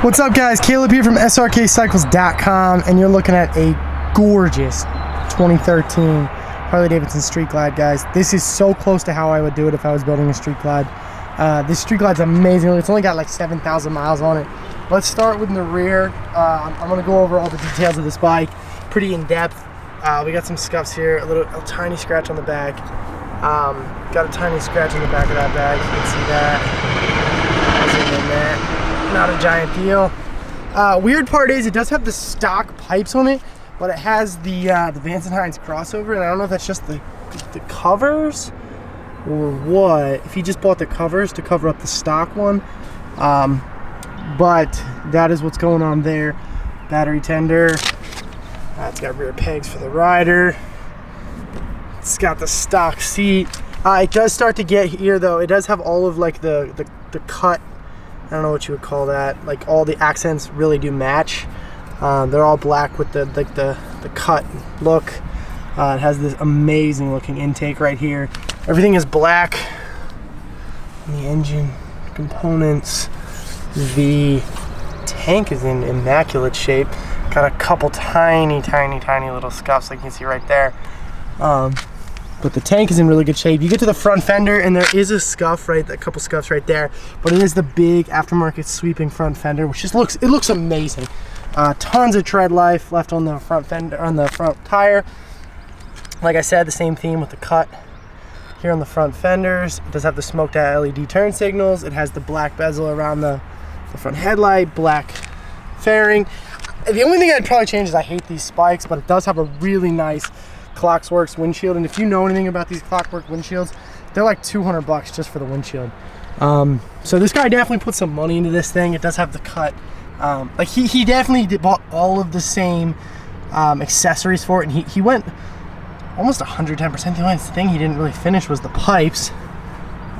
What's up, guys? Caleb here from Srkcycles.com, and you're looking at a gorgeous 2013 Harley-Davidson Street Glide, guys. This is so close to how I would do it if I was building a Street Glide. This Street Glide's amazing. It's only got like 7,000 miles on it. Let's start with the rear. I'm going to go over all the details of this bike pretty in depth. We got some scuffs here, a tiny scratch on the back. Got a tiny scratch on the back of that bag. You can see that. Not a giant deal. Weird part is it does have the stock pipes on it, but it has the Vance & Hines crossover, and I don't know if that's just the covers or what. If you just bought the covers to cover up the stock one, but that is what's going on there. Battery tender. It's got rear pegs for the rider. It's got the stock seat. It does start to get here though. It does have all of like the cut. I don't know what you would call that. Like all the accents really do match. They're all black with the cut look. It has this amazing looking intake right here. Everything is black. And the engine components. The tank is in immaculate shape. Got a couple tiny little scuffs like you can see right there. But the tank is in really good shape. You get to the front fender and there is a scuff, right? A couple scuffs right there. But it is the big aftermarket sweeping front fender, which just looks amazing. Tons of tread life left on the front fender, on the front tire. Like I said, the same theme with the cut here on the front fenders. It does have the smoked out LED turn signals. It has the black bezel around the front headlight, black fairing. The only thing I'd probably change is I hate these spikes, but it does have a really nice Clockworks windshield, and if you know anything about these Clockwork windshields, they're like 200 bucks just for the windshield. So this guy definitely put some money into this thing. It does have the cut. Like he definitely bought all of the same accessories for it, and he went almost 110%. The only thing he didn't really finish was the pipes.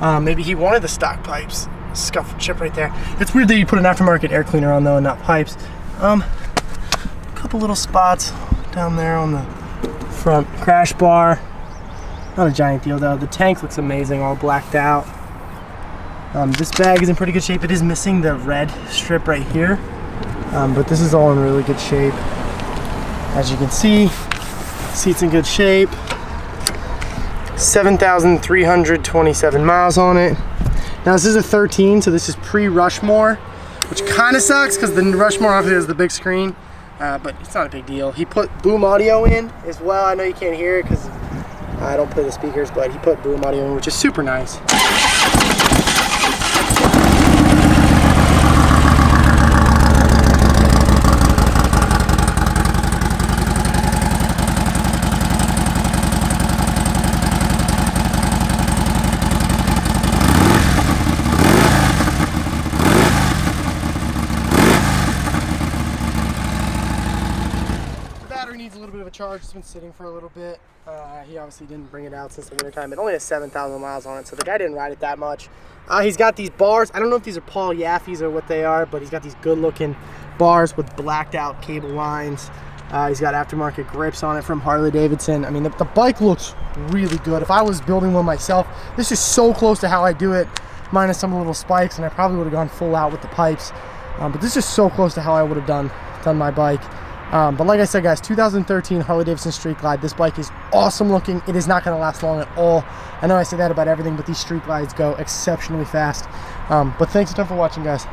Maybe he wanted the stock pipes. Scuff chip right there. It's weird that you put an aftermarket air cleaner on though and not pipes. A couple little spots down there on the front crash bar. Not a giant deal though. The tank looks amazing, all blacked out. This bag is in pretty good shape. It is missing the red strip right here, but this is all in really good shape. As you can see, seat's in good shape. 7,327 miles on it. Now this is a 13, so this is pre-Rushmore, which kind of sucks because the Rushmore obviously has the big screen. But it's not a big deal. He put boom audio in as well. I know you can't hear it because I don't play the speakers, but he put boom audio in, which is super nice. Needs a little bit of a charge. It's been sitting for a little bit. He obviously didn't bring it out since the winter time. It only has 7,000 miles on it, so the guy didn't ride it that much. He's got these bars. I don't know if these are Paul Yaffe's or what they are, but he's got these good looking bars with blacked out cable lines. He's got aftermarket grips on it from Harley-Davidson. I mean, the bike looks really good. If I was building one myself, this is so close to how I do it, minus some of the little spikes, and I probably would have gone full out with the pipes. But this is so close to how I would have done my bike. But like I said, guys, 2013 Harley-Davidson Street Glide. This bike is awesome looking. It is not going to last long at all. I know I say that about everything, but these Street Glides go exceptionally fast. But thanks a ton for watching, guys.